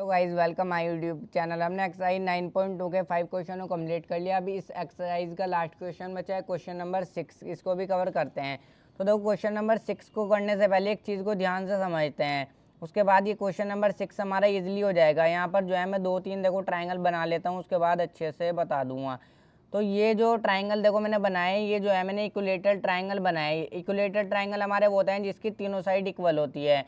Guys welcome my YouTube channel. हमने exercise 9.2 के 5 question को कंप्लीट कर लिया। अभी इस एक्सरसाइज का लास्ट क्वेश्चन बचा है, क्वेश्चन नंबर 6। इसको भी कवर करते हैं। तो देखो, क्वेश्चन नंबर 6 को करने से पहले एक चीज़ को ध्यान से समझते हैं, उसके बाद ये क्वेश्चन नंबर 6 हमारा ईजिली हो जाएगा। यहाँ पर जो है मैं 2-3 देखो ट्राइंगल बना लेता हूँ, उसके बाद अच्छे से बता दूंगा। तो ये जो ट्राइंगल देखो मैंने बनाए, ये जो है मैंने इक्विलेटरल ट्राइंगल बनाए। इक्विलेटरल ट्राइंगल हमारे वो होते हैं जिसकी तीनों साइड इक्वल होती है।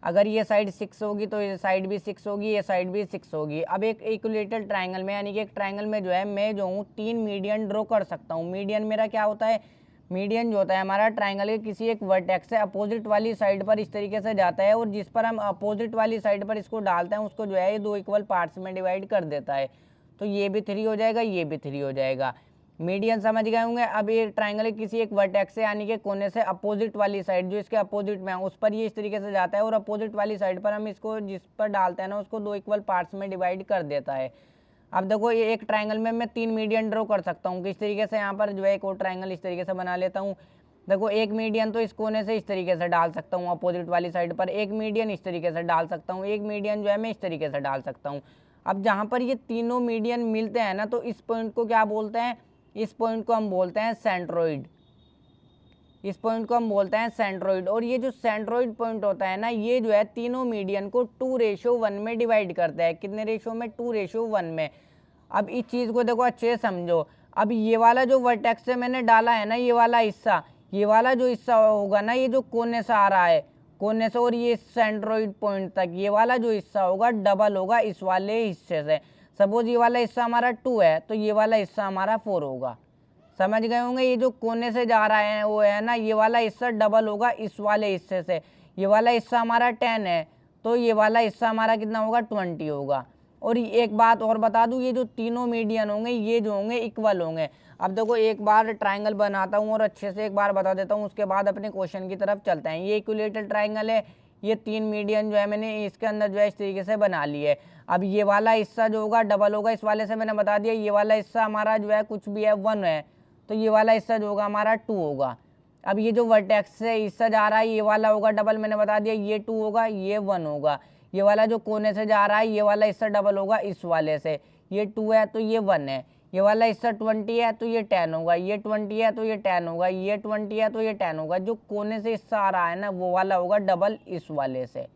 अगर ये साइड 6 होगी तो ये साइड भी 6 होगी, ये साइड भी 6 होगी। अब एक इक्विलेटरल ट्राइंगल में, यानी कि एक ट्राइंगल में जो है मैं जो हूँ 3 मीडियन ड्रॉ कर सकता हूँ। मीडियन मेरा क्या होता है? मीडियन जो होता है हमारा ट्राइंगल के किसी एक वर्टेक्स से अपोजिट वाली साइड पर इस तरीके से जाता है, और जिस पर हम अपोजिट वाली साइड पर इसको डालते हैं उसको जो है ये 2 इक्वल पार्ट्स में डिवाइड कर देता है। तो ये भी 3 हो जाएगा, ये भी 3 हो जाएगा। मीडियन समझ गए होंगे। अब ये ट्राइंगल किसी एक वर्टेक्स से, यानी कि कोने से अपोजिट वाली साइड जो इसके अपोजिट में है उस पर ये इस तरीके से जाता है, और अपोजिट वाली साइड पर हम इसको जिस पर डालते हैं ना उसको 2 इक्वल पार्ट्स में डिवाइड कर देता है। अब देखो, ये एक ट्राइंगल में मैं 3 मीडियन ड्रॉ कर सकता हूँ। किस तरीके से? यहाँ पर जो है एक और ट्राइंगल इस तरीके से बना लेता हूँ। देखो, एक मीडियन तो इस कोने से इस तरीके से डाल सकता हूँ अपोजिट वाली साइड पर, एक मीडियन इस तरीके से डाल सकता हूँ, एक मीडियन जो है मैं इस तरीके से डाल सकता हूँ। अब जहाँ पर ये तीनों मीडियन मिलते हैं ना, तो इस पॉइंट को क्या बोलते हैं? इस पॉइंट को हम बोलते हैं सेंट्रोइड। इस पॉइंट को हम बोलते हैं सेंट्रोइड। और ये जो सेंट्रोइड पॉइंट होता है ना, ये जो है तीनों मीडियन को 2:1 में डिवाइड करता है। कितने रेशो में? 2:1 में। अब इस चीज़ को देखो अच्छे से समझो। अब ये वाला जो वर्टेक्स से मैंने डाला है ना, ये वाला हिस्सा, ये वाला जो हिस्सा होगा ना, ये जो कोने से आ रहा है, कोने से और ये सेंट्रोइड पॉइंट तक, ये वाला जो हिस्सा होगा डबल होगा इस वाले हिस्से से। सपोज ये वाला हिस्सा हमारा 2 है तो ये वाला हिस्सा हमारा 4 होगा। समझ गए होंगे? ये जो कोने से जा रहा है वो है ना, ये वाला हिस्सा डबल होगा इस वाले हिस्से से। ये वाला हिस्सा हमारा 10 है तो ये वाला हिस्सा हमारा कितना होगा? 20 होगा। और एक बात और बता दूं, ये जो तीनों मीडियन होंगे ये जो होंगे इक्वल होंगे। अब देखो, एक बार ट्राइंगल बनाता हूँ और अच्छे से एक बार बता देता हूँ, उसके बाद अपने क्वेश्चन की तरफ चलते हैं। ये इक्विलेटरल ट्राइंगल है, ये 3 मीडियन जो है मैंने इसके अंदर जो है इस तरीके से बना ली है। अब ये वाला हिस्सा जो होगा डबल होगा इस वाले से, मैंने बता दिया। ये वाला हिस्सा हमारा जो है कुछ भी है 1 है, तो ये वाला हिस्सा जो होगा हमारा 2 होगा। अब ये जो वर्टेक्स से हिस्सा जा रहा है ये वाला होगा डबल, मैंने बता दिया, ये 2 होगा, ये 1 होगा। ये वाला जो कोने से जा रहा है ये वाला हिस्सा डबल होगा इस वाले से, ये 2 है तो ये 1 है। ये वाला हिस्सा 20 है तो ये 10 होगा, ये 20 है तो ये 10 होगा, ये 20 है तो ये 10 होगा। जो कोने से हिस्सा आ रहा है ना वो वाला होगा डबल इस वाले से।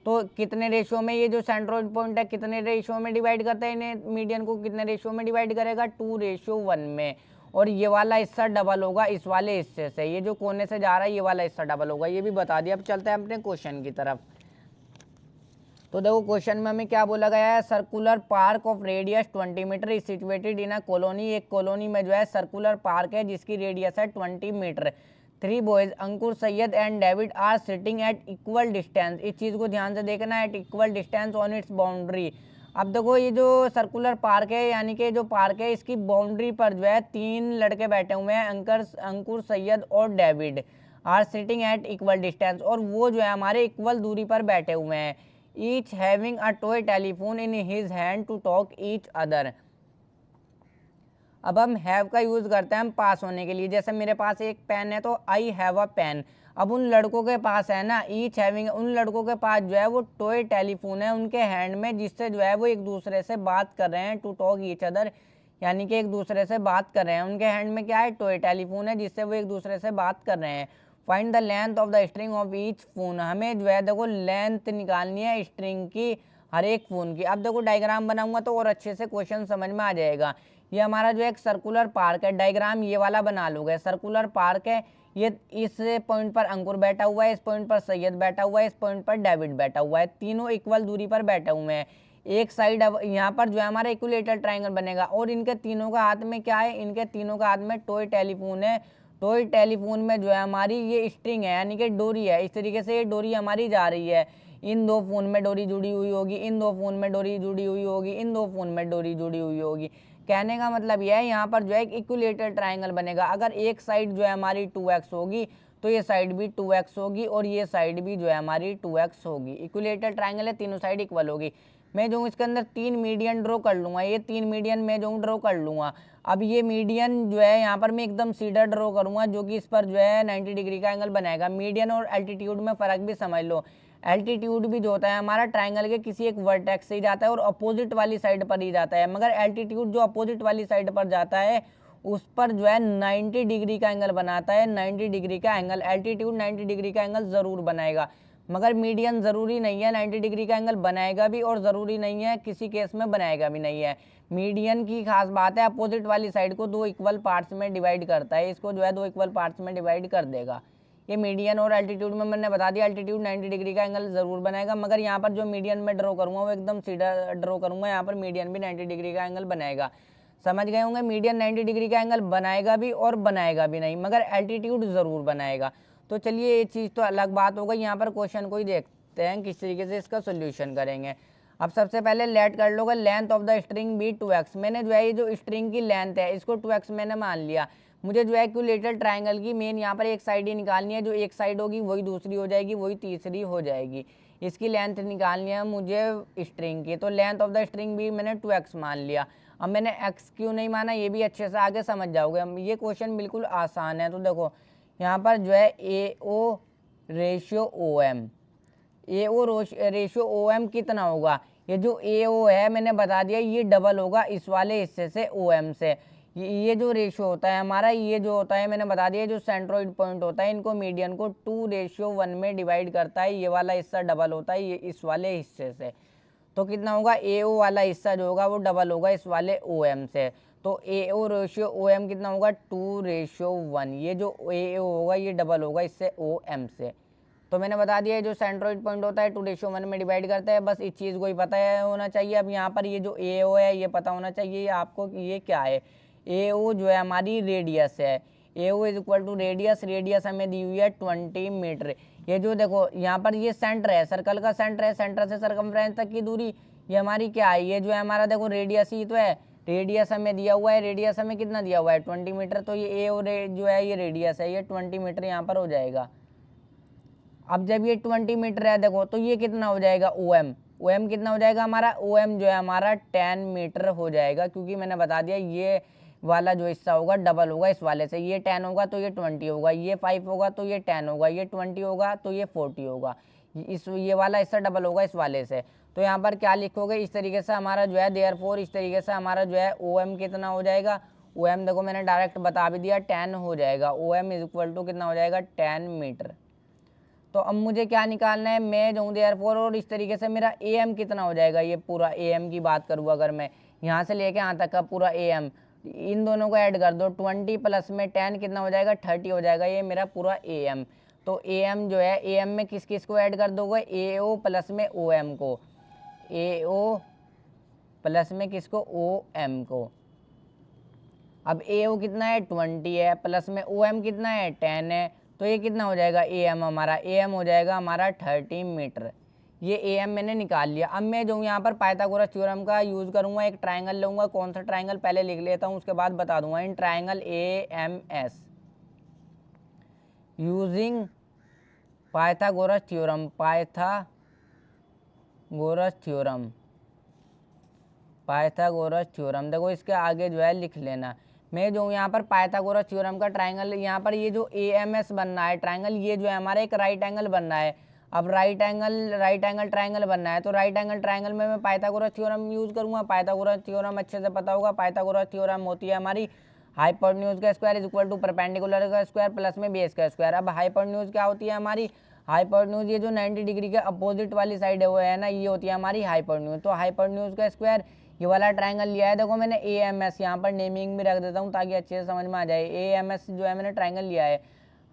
तो कितने रेशियो में ये जो सेंट्रोइड पॉइंट है कितने रेशियो में डिवाइड करता है इन्हें? मीडियन को कितने रेशियो में डिवाइड करेगा? 2:1 में। और ये वाला हिस्सा डबल होगा इस वाले हिस्से से, ये जो कोने से जा रहा है ये वाला हिस्सा डबल होगा, ये भी बता दिया। अब चलते हैं अपने क्वेश्चन की तरफ। तो देखो, क्वेश्चन में हमें क्या बोला गया है? Circular park of radius 20 metre is situated in a colony. एक कॉलोनी में जो है सर्कुलर पार्क है जिसकी रेडियस है 20 metre. 3 boys Ankur, Syed and David are sitting at equal distance. इस चीज़ को ध्यान से देखना, at equal distance on its boundary. अब देखो, ये जो सर्कुलर पार्क है, यानी कि जो पार्क है इसकी बाउंड्री पर जो है 3 लड़के बैठे हुए हैं, अंकुर, सैयद और David. Are sitting at equal distance, और वो जो है हमारे इक्वल दूरी पर बैठे हुए हैं। Each having a toy telephone in his hand to talk each other. अब हम हैव का यूज़ करते हैं हम पास होने के लिए। जैसे मेरे पास एक पेन है तो आई हैव अ पेन। अब उन लड़कों के पास है ना, ईच हैविंग, उन लड़कों के पास जो है वो टॉय टेलीफोन है उनके हैंड में, जिससे जो है वो एक दूसरे से बात कर रहे हैं। टू टॉक ईच अदर, यानी कि एक दूसरे से बात कर रहे हैं। उनके हैंड में क्या है? टॉय टेलीफोन है जिससे वो एक दूसरे से बात कर रहे हैं। Find the length of the string of each phone. हमें जो है देखो लेंथ निकालनी है स्ट्रिंग की हर एक फोन की। अब देखो, डायग्राम बनाऊंगा तो और अच्छे से क्वेश्चन समझ में आ जाएगा। ये हमारा जो एक सर्कुलर पार्क है, डायग्राम ये वाला बना लोगे। सर्कुलर पार्क है, ये इस पॉइंट पर अंकुर बैठा हुआ है, इस पॉइंट पर सैयद बैठा हुआ है, इस पॉइंट पर डेविड बैठा हुआ है। तीनों इक्वल दूरी पर बैठे हुए हैं। एक साइड अब यहाँ पर जो है हमारा इक्विलेटरल ट्राइंगल बनेगा, और इनके तीनों का हाथ में क्या है? इनके तीनों का हाथ में टॉय टेलीफोन है। टॉय टेलीफोन में जो है हमारी ये स्ट्रिंग है, यानी कि डोरी है। इस तरीके से ये डोरी हमारी जा रही है। इन 2 फोन में डोरी जुड़ी हुई होगी, इन 2 फोन में डोरी जुड़ी हुई होगी, इन 2 फोन में डोरी जुड़ी हुई होगी। कहने का मतलब यह है, यहाँ पर जो है एक इक्विलेटरल ट्राइंगल बनेगा। अगर एक साइड जो है हमारी 2x होगी तो ये साइड भी 2x होगी, और ये साइड भी जो है हमारी 2x होगी। इक्विलेटरल ट्राइंगल है, तीनों साइड इक्वल होगी। मैं जो इसके अंदर 3 मीडियन ड्रॉ कर लूँगा, ये 3 मीडियन मैं जो ड्रॉ कर लूँगा। अब ये मीडियन जो है यहाँ पर मैं एकदम सीधा ड्रॉ करूँगा, जो कि इस पर जो है 90 डिग्री का एंगल बनाएगा। मीडियन और एल्टीट्यूड में फ़र्क भी समझ लो। एल्टीट्यूड भी जो होता है हमारा ट्राइंगल के किसी एक वर्टेक्स से ही जाता है और अपोजिट वाली साइड पर ही जाता है, मगर एल्टीट्यूड जो अपोजिट वाली साइड पर जाता है उस पर जो है 90 डिग्री का एंगल बनाता है, 90 डिग्री का एंगल। एल्टीट्यूड 90 डिग्री का एंगल ज़रूर बनाएगा, मगर मीडियन ज़रूरी नहीं है 90 डिग्री का एंगल बनाएगा भी, और ज़रूरी नहीं है किसी केस में बनाएगा भी नहीं है। मीडियन की खास बात है अपोजिट वाली साइड को 2 इक्वल पार्ट्स में डिवाइड करता है, इसको जो है 2 इक्वल पार्ट्स में डिवाइड कर देगा। ये मीडियन और एल्टीट्यूड में मैंने बता दिया, एल्टीट्यूड 90 डिग्री का एंगल ज़रूर बनाएगा, मगर यहाँ पर जो मीडियन में ड्रॉ करूँगा वो एकदम सीधा ड्रॉ करूँगा, यहाँ पर मीडियन भी 90 डिग्री का एंगल बनाएगा। समझ गए होंगे, मीडियन 90 डिग्री का एंगल बनाएगा भी और बनाएगा भी नहीं, मगर एल्टीट्यूड ज़रूर बनाएगा। तो चलिए ये चीज़ तो अलग बात हो गई। यहाँ पर क्वेश्चन को ही देखते हैं किस तरीके से इसका सोल्यूशन करेंगे। अब सबसे पहले लेट कर लोगे length of the string be 2x। मैंने जो है ये जो स्ट्रिंग की लेंथ है इसको 2x मैंने मान लिया। मुझे जो है इक्विलैटरल ट्राइंगल की मेन यहाँ पर एक साइड ही निकालनी है, जो एक साइड होगी वही दूसरी हो जाएगी, वही तीसरी हो जाएगी। इसकी लेंथ निकालनी है मुझे स्ट्रिंग की, तो लेंथ ऑफ द स्ट्रिंग भी मैंने 2x मान लिया। अब मैंने x क्यों नहीं माना ये भी अच्छे से आगे समझ जाओगे। ये क्वेश्चन बिल्कुल आसान है। तो देखो यहाँ पर जो है AO ratio OM, AO ratio OM कितना होगा, ये जो AO है मैंने बता दिया ये डबल होगा इस वाले हिस्से से OM से। ये जो रेशियो होता है हमारा, ये जो होता है मैंने बता दिया जो सेंट्रोइड पॉइंट होता है इनको मीडियन को 2:1 में डिवाइड करता है। ये वाला हिस्सा डबल होता है ये इस वाले हिस्से से, तो कितना होगा AO वाला हिस्सा जो होगा वो डबल होगा इस वाले OM से। तो AO रेशियो OM कितना होगा 2:1। ये जो AO होगा ये डबल होगा इससे OM से। तो मैंने बता दिया जो सेंट्रोइड पॉइंट होता है 2:1 में डिवाइड करता है, बस इस चीज़ को ही पता है होना चाहिए। अब यहाँ पर ये जो AO है ये पता होना चाहिए आपको कि ये क्या है। AO जो है हमारी रेडियस है, AO is equal to radius, radius हमें दी हुई है 20 मीटर। ये जो देखो यहाँ पर ये सेंटर है, सर्कल का सेंटर है, सेंटर से सर्कमफ्रेंस तक की दूरी ये हमारी क्या है, ये जो है हमारा देखो रेडियस ही तो है। रेडियस हमें दिया हुआ है, रेडियस हमें कितना दिया हुआ है 20 मीटर, तो ये AO जो है ये रेडियस है, ये 20 मीटर यहाँ पर हो जाएगा। अब जब ये 20 मीटर है देखो तो ये कितना हो जाएगा OM, OM कितना हो जाएगा हमारा, OM जो है हमारा 10 मीटर हो जाएगा, क्योंकि मैंने बता दिया ये वाला जो हिस्सा होगा डबल होगा इस वाले से। ये 10 होगा तो ये 20 होगा, ये 5 होगा तो ये 10 होगा, ये 20 होगा तो ये 40 होगा, ये वाला हिस्सा डबल होगा इस वाले से। तो यहाँ पर क्या लिखोगे इस तरीके से हमारा जो है देयरफॉर, इस तरीके से हमारा जो है OM कितना हो जाएगा, OM देखो मैंने डायरेक्ट बता भी दिया 10 हो जाएगा। OM इज इक्वल टू कितना हो जाएगा 10 मीटर। तो अब मुझे क्या निकालना है, मैं जाऊँ देयरफॉर और इस तरीके से मेरा AM कितना हो जाएगा, ये पूरा AM की बात करूँ अगर मैं यहाँ से लेके यहाँ तक का पूरा AM, इन दोनों को ऐड कर दो 20 प्लस में 10 कितना हो जाएगा 30 हो जाएगा, ये मेरा पूरा AM। तो AM जो है AM में किस किस को ऐड कर दोगे, AO प्लस में OM को, AO प्लस में किसको OM को। अब AO कितना है 20 है, प्लस में OM कितना है 10 है, तो ये कितना हो जाएगा AM हमारा, AM हो जाएगा हमारा 30 मीटर। ये AM मैंने निकाल लिया। अब मैं जो यहाँ पर पाइथागोरस थ्योरम का यूज़ करूँगा, एक ट्राइंगल लूँगा। कौन सा ट्राइंगल पहले लिख लेता हूँ उसके बाद बता दूंगा। In triangle AMS using Pythagoras theorem, Pythagoras theorem देखो इसके आगे जो है लिख लेना। मैं जो यहाँ पर पाइथागोरस थ्योरम का ट्राइंगल, यहाँ पर ये जो AMS बनना है ट्राइंगल, ये जो है हमारा एक राइट एंगल बनना है। अब राइट एंगल ट्राइंगल बनना है, तो राइट एंगल ट्राइंगल में मैं पाइथागोरस थ्योरम यूज़ करूँगा। पाइथागोरस थ्योरम अच्छे से पता होगा। पाइथागोरस थ्योरम होती है हमारी हाइपोटेन्यूज का square is equal to perpendicular का स्क्वायर प्लस में बेस का स्क्वायर। अब हाइपोटेन्यूज क्या होती है हमारी, हाइपोटेन्यूज ये जो 90 डिग्री के अपोजिट वाली साइड है वो है ना, ये होती है हमारी हाइपोटेन्यूज। तो हाइपोटेन्यूज का स्क्वायर, ये वाला ट्राइंगल लिया है देखो मैंने AMS, यहाँ पर नेमिंग भी रख देता हूँ ताकि अच्छे से समझ में आ जाए। AMS जो है मैंने ट्राइंगल लिया है,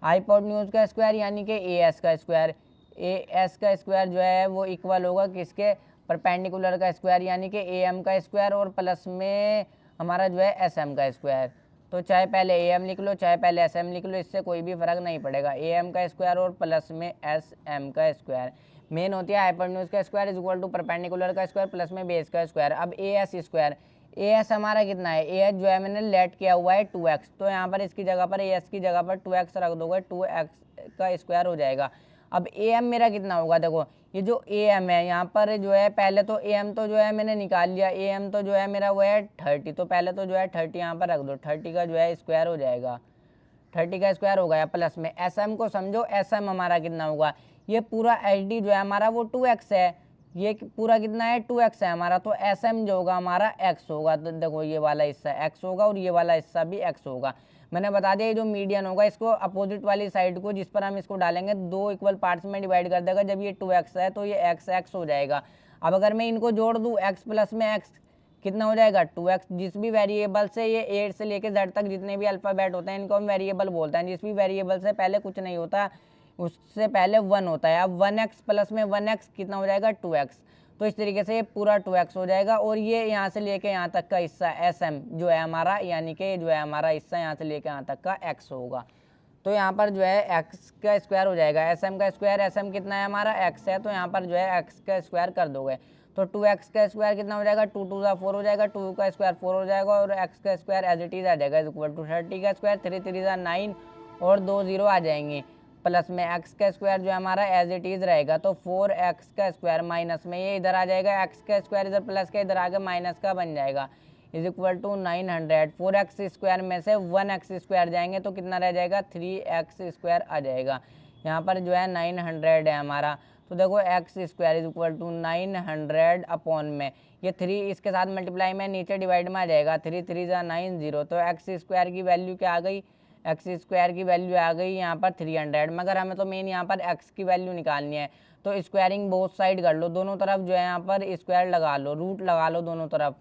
हाइपोटेन्यूज का स्क्वायर यानी कि AS का स्क्वायर। AS का स्क्वायर जो है वो इक्वल होगा किसके, परपेंडिकुलर का स्क्वायर यानी कि AM का स्क्वायर और प्लस में हमारा जो है SM का स्क्वायर। तो चाहे पहले AM लिख लो चाहे पहले SM लिख लो, इससे कोई भी फर्क नहीं पड़ेगा। AM का स्क्वायर और प्लस में SM का स्क्वायर। मेन होती है हाइपोटेन्यूज का square is equal to perpendicular का स्क्वायर प्लस में बेस का स्क्वायर। अब AS स्क्वायर, AS हमारा कितना है, AS जो है मैंने लेट किया हुआ है 2x, तो यहाँ पर इसकी जगह पर AS की जगह पर 2x रख दोगे, 2x का स्क्वायर हो जाएगा। अब AM मेरा कितना होगा, देखो ये जो AM है यहाँ पर जो है पहले तो AM तो जो है मैंने निकाल लिया, AM तो जो है मेरा वो है 30, तो पहले तो जो है 30 यहाँ पर रख दो, 30 का जो है स्क्वायर हो जाएगा, 30 का स्क्वायर हो गया। प्लस में SM को समझो, SM हमारा कितना होगा, ये पूरा एच डी जो है हमारा वो 2x है, ये पूरा कितना है 2x है हमारा, तो एस एम जो होगा हमारा x होगा। तो देखो ये वाला हिस्सा x होगा और ये वाला हिस्सा भी x होगा। मैंने बता दिया ये जो मीडियन होगा इसको अपोजिट वाली साइड को जिस पर हम इसको डालेंगे 2 इक्वल पार्ट्स में डिवाइड कर देगा। जब ये 2x है तो ये x हो जाएगा। अब अगर मैं इनको जोड़ दूँ x प्लस में x कितना हो जाएगा 2x। जिस भी वेरिएबल से ये 8 से लेके z तक जितने भी अल्फ़ाबेट होते हैं इनको हम वेरिएबल बोलते हैं। जिस भी वेरिएबल से पहले कुछ नहीं होता उससे पहले 1 होता है। अब 1x प्लस में 1x कितना हो जाएगा 2x। तो इस तरीके से ये पूरा 2x हो जाएगा और ये यहाँ से लेके यहाँ तक का हिस्सा sm जो है हमारा, यानी कि जो है हमारा हिस्सा यहाँ से लेके यहाँ तक का x होगा। तो यहाँ पर जो है x का स्क्वायर हो जाएगा, sm का स्क्वायर, sm कितना है हमारा x है, तो यहाँ पर जो है x का स्क्वायर कर दोगे तो 2x का स्क्वायर कितना हो जाएगा 2 2 4 हो जाएगा, 2 का स्क्वायर 4 हो जाएगा और x का स्क्वायर एज इट इज आ जाएगा इक्वल टू 30 का स्क्वायर 3 3 9 और 2 0 आ जाएंगे। प्लस में x का स्क्वायर जो है हमारा एज इट इज रहेगा तो 4x का स्क्वायर माइनस में ये इधर आ जाएगा, x का स्क्वायर इधर प्लस का इधर आगे माइनस का बन जाएगा is equal to 900। 4x square में से 1x स्क्वायर जाएंगे तो कितना रह जाएगा 3x स्क्वायर आ जाएगा। यहाँ पर जो है 900 है हमारा, तो देखो x square is equal to 900 upon में ये 3 इसके साथ मल्टीप्लाई में नीचे डिवाइड में आ जाएगा 3 3 9 0। तो x स्क्वायर की वैल्यू क्या आ गई, एक्स स्क्वायर की वैल्यू आ गई यहाँ पर 300। मगर हमें तो मेन यहाँ पर x की वैल्यू निकालनी है तो स्क्वायरिंग बोथ साइड कर लो, दोनों तरफ जो है यहाँ पर स्क्वायर लगा लो, रूट लगा लो दोनों तरफ।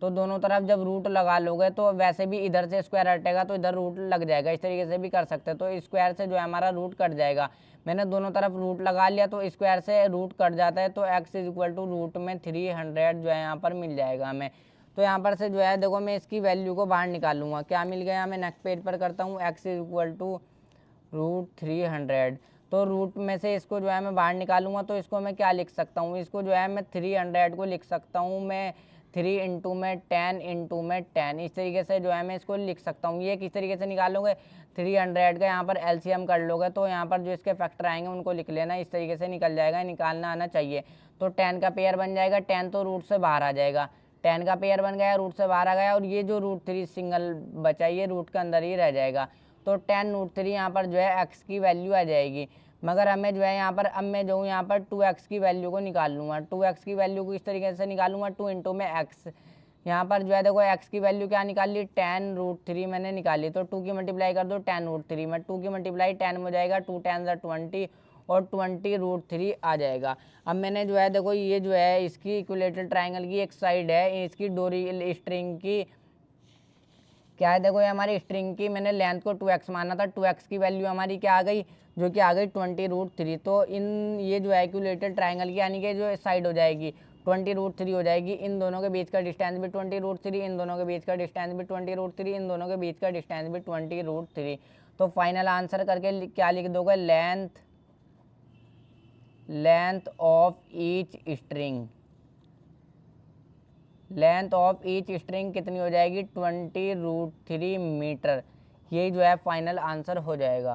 तो दोनों तरफ जब रूट लगा लोगे तो वैसे भी इधर से स्क्वायर हटेगा तो इधर रूट लग जाएगा, इस तरीके से भी कर सकते हैं। तो स्क्वायर से जो है हमारा रूट कट जाएगा, मैंने दोनों तरफ रूट लगा लिया तो स्क्वायर से रूट कट जाता है तो x is equal to root में 300 जो है यहाँ पर मिल जाएगा हमें। तो यहाँ पर से जो है देखो मैं इसकी वैल्यू को बाहर निकालूंगा, क्या मिल गया मैं नेक्स्ट पेज पर करता हूँ x is equal to root 300। तो रूट में से इसको जो है मैं बाहर निकालूंगा तो इसको मैं क्या लिख सकता हूँ, इसको जो है मैं 300 को लिख सकता हूँ मैं 3 इंटू में 10 इंटू में 10, इस तरीके से जो है मैं इसको लिख सकता हूँ। ये किस तरीके से निकालोगे 300 का यहाँ पर एलसीएम कर लोगे तो यहाँ पर जो इसके फैक्टर आएंगे उनको लिख लेना, इस तरीके से निकल जाएगा, निकालना आना चाहिए। तो 10 का पेयर बन जाएगा, 10 तो रूट से बाहर आ जाएगा, 10 का पेयर बन गया रूट से बाहर आ गया और ये जो रूट 3 सिंगल बचा ये रूट के अंदर ही रह जाएगा। तो 10 रूट 3 यहाँ पर जो है x की वैल्यू आ जाएगी। मगर हमें जो है यहाँ पर अब मैं जो हूँ यहाँ पर 2x की वैल्यू को निकाल लूँगा, 2x की वैल्यू को इस तरीके से निकालूंगा 2 इंटू में x। यहाँ पर जो है देखो x की वैल्यू क्या निकाल ली 10 रूट 3 मैंने निकाली, तो 2 की मल्टीप्लाई कर दो 10 रूट 3 में, 2 की मल्टीप्लाई 10 में हो जाएगा, 2 10 20 और 20 रूट 3 आ जाएगा। अब मैंने जो है देखो ये जो है इसकी इक्विलेटरल ट्राइंगल की एक साइड है, इसकी डोरी स्ट्रिंग की क्या है देखो ये हमारी स्ट्रिंग की मैंने लेंथ को 2x माना था, 2x की वैल्यू हमारी क्या आ गई जो कि आ गई 20 रूट 3। तो इन ये जो है इक्विलेटरल ट्राइंगल की यानी कि जो साइड हो जाएगी 20 रूट 3 हो जाएगी, इन दोनों के बीच का डिस्टेंस भी 20 रूट 3, इन दोनों के बीच का डिस्टेंस भी 20 रूट 3, इन दोनों के बीच का डिस्टेंस भी 20 रूट 3। तो फाइनल आंसर करके क्या लिख दोगे length of each string, length of each string कितनी हो जाएगी 20 रूट 3 मीटर। ये जो है फाइनल आंसर हो जाएगा।